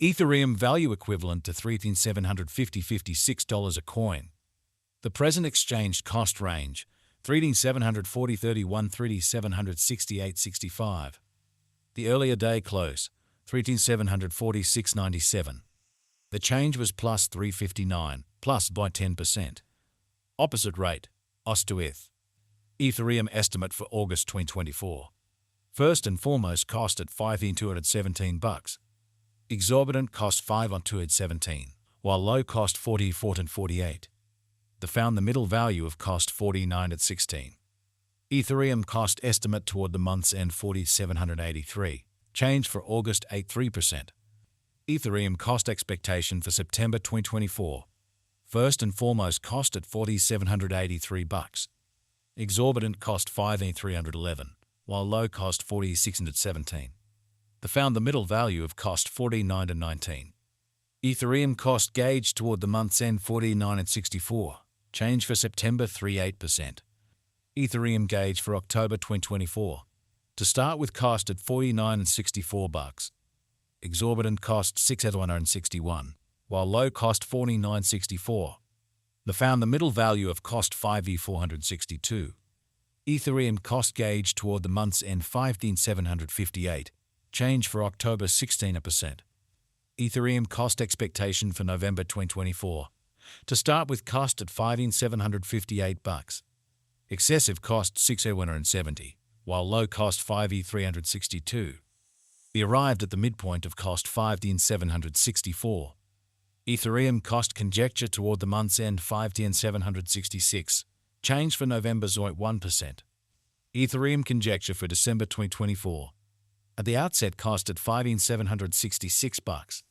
Ethereum value equivalent to $3,756 a coin. The present exchange cost range, $3,740.31 $3,768.65. The earlier day close, $3,746.97. The change was plus 359, plus by 10%. Opposite rate, OS to ETH. Ethereum estimate for August 2024. First and foremost cost at $5,217. Exorbitant cost $5,217, while low cost $44.48. The found the middle value of cost $49.16. Ethereum cost estimate toward the month's end $4,783. Change for August 83%. Ethereum cost expectation for September 2024. First and foremost cost at $4,783. Exorbitant cost $5,311, while low cost $4,617. The found the middle value of cost $49.19. Ethereum cost gauge toward the month's end $49.64. Change for September 38%. Ethereum gauge for October 2024. To start with cost at $49.64. Exorbitant cost $6,161, while low cost $49.64. The found the middle value of cost $5,462. Ethereum cost gauge toward the month's end $15,758. Change for October 16%. Ethereum cost expectation for November 2024. To start with cost at $5,758. Excessive cost $6,170, while low cost $5,362. The arrived at the midpoint of cost $5,764. Ethereum cost conjecture toward the month's end $5,766. Change for November 1%. Ethereum conjecture for December 2024. At the outset cost at $5,766.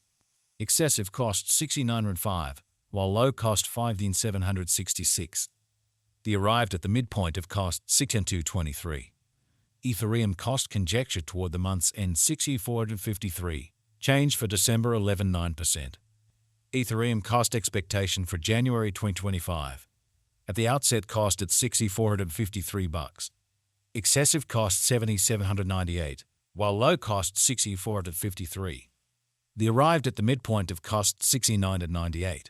Excessive cost $69.05, while low cost $5,766. The arrived at the midpoint of cost $6,223. Ethereum cost conjecture toward the month's end $6,453. Change for December 11.9%. Ethereum cost expectation for January 2025. At the outset cost at $6,453. Excessive cost $7,798, while low cost $6,453. The arrived at the midpoint of cost $69.98.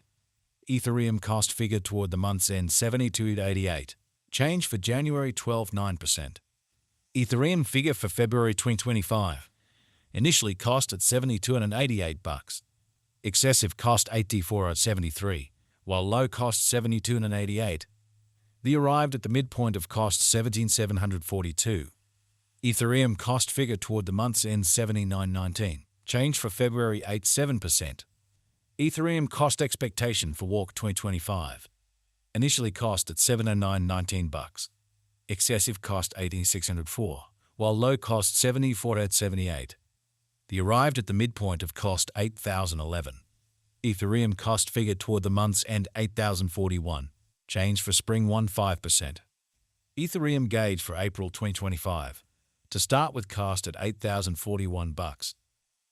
Ethereum cost figure toward the month's end $72.88. Change for January 12.9%. Ethereum figure for February 2025. Initially cost at $72.88. Excessive cost $84.73, while low cost $72.88. The arrived at the midpoint of cost $17,742. Ethereum cost figure toward the month's end $79.19. Change for February 8.7%. Ethereum cost expectation for Walk 2025. Initially cost at $709.19. Excessive cost $18,604, while low cost $74.78. The arrived at the midpoint of cost $8,011. Ethereum cost figure toward the month's end $8,041. Change for spring 15%. Ethereum gauge for April 2025. To start with cost at $8,041.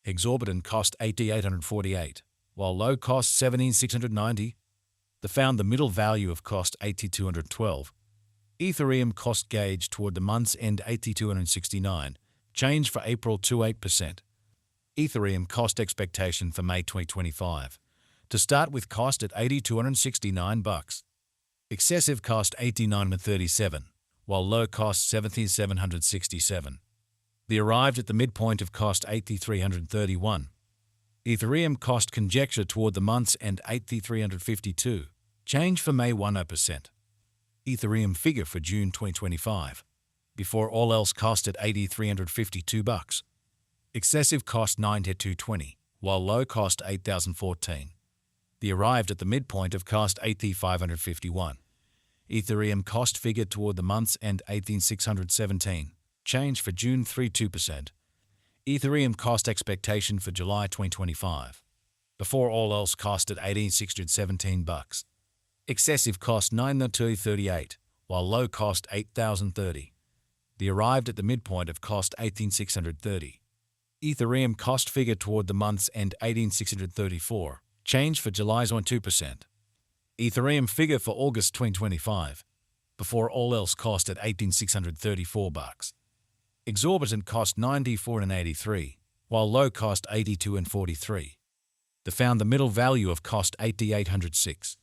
Exorbitant cost $8,848, while low cost $17,690. The found the middle value of cost $8,212. Ethereum cost gauge toward the month's end $8,269. Change for April 8%. Ethereum cost expectation for May 2025. To start with cost at $8,269. Excessive cost $89.37, while low cost $7,767. The arrived at the midpoint of cost $8,331. Ethereum cost conjecture toward the month's end $8,352. Change for May 10%. Ethereum figure for June 2025. Before all else cost at $8,352. Excessive cost $9,220, while low cost $8,014. The arrived at the midpoint of cost $8,551. Ethereum cost figure toward the month's end $8,617. Change for June 2%. Ethereum cost expectation for July 2025. Before all else cost at $1,817. Excessive cost $9,238, while low cost $8,030. The arrived at the midpoint of cost $18,630. Ethereum cost figure toward the month's end $18,634. Change for July's 2%. Ethereum figure for August 2025. Before all else cost at $18,634. Exorbitant cost $94.83, while low cost $82.43. They found the middle value of cost 8,806.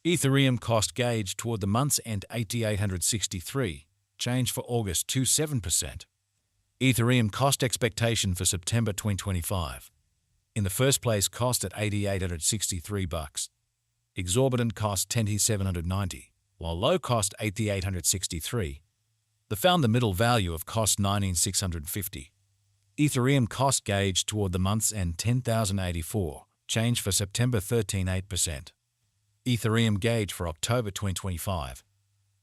Ethereum cost gauge toward the month's end 8,863. Change for August 27%. Ethereum cost expectation for September 2025. In the first place, cost at $8,863. Exorbitant cost $10,790, while low cost $8,863. They found the middle value of cost $19,650. Ethereum cost gauge toward the month's end 10,084. Change for September 13.8%. Ethereum gauge for October 2025.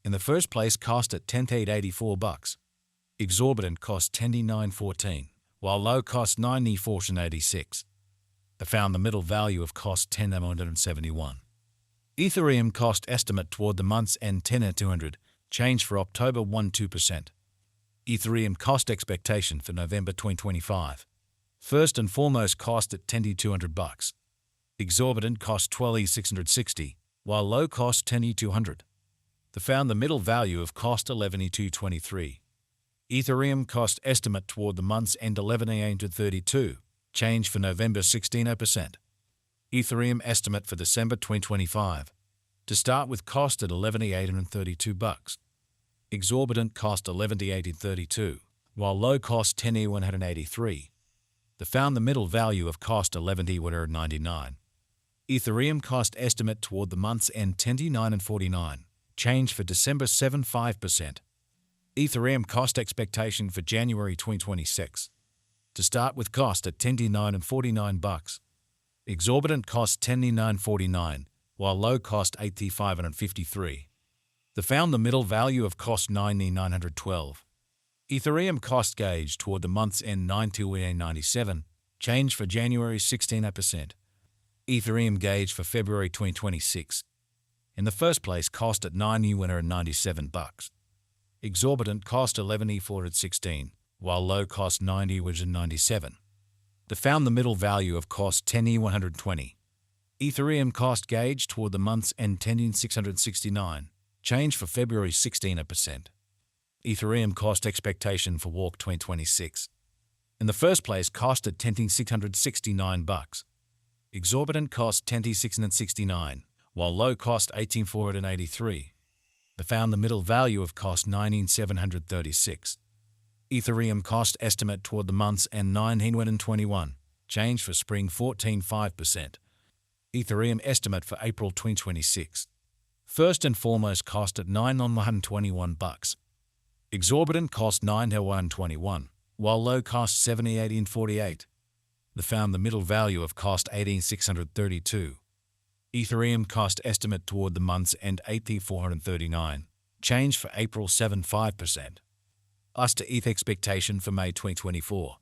In the first place, cost at $10,884. Exorbitant cost $10,914, while low cost $90,486. They found the middle value of cost $10,971. Ethereum cost estimate toward the month's end 10,200. Change for October 1.2%. Ethereum cost expectation for November 2025. First and foremost, cost at $10,200. Exorbitant cost $12,660, while low cost $10,200. They found the middle value of cost $11,223. Ethereum cost estimate toward the month's end 11,832. Change for November 16%. Ethereum estimate for December 2025. To start with, cost at $11,832. Exorbitant cost $11,832, while low cost $10,183. They found the middle value of cost $11,199. Ethereum cost estimate toward the month's end $10,949. Change for December 7.5%. Ethereum cost expectation for January 2026. To start with, cost at $10,949. Exorbitant cost $10,949, while low cost $8,553. They found the middle value of cost $9,912. Ethereum cost gauge toward the month's end 9,297. Change for January 16%. Ethereum gauge for February 2026. In the first place, cost at $9,197. Exorbitant cost $11,416, while low cost $90,197. They found the middle value of cost $10,120. Ethereum cost gauge toward the month's end $10,669. Change for February 16%. Ethereum cost expectation for Walk 2026. In the first place, cost at $10,669. Exorbitant cost $10,669, while low cost $18,483. They found the middle value of cost $19,736. Ethereum cost estimate toward the month's end 1921. Change for spring 14.5%. Ethereum estimate for April 2026. First and foremost, cost at $9,121. Exorbitant cost $9,121, while low cost $78,48. They found the middle value of cost $18,632. Ethereum cost estimate toward the month's end $8,439. Change for April 7.5%. Us to ETH expectation for May 2024.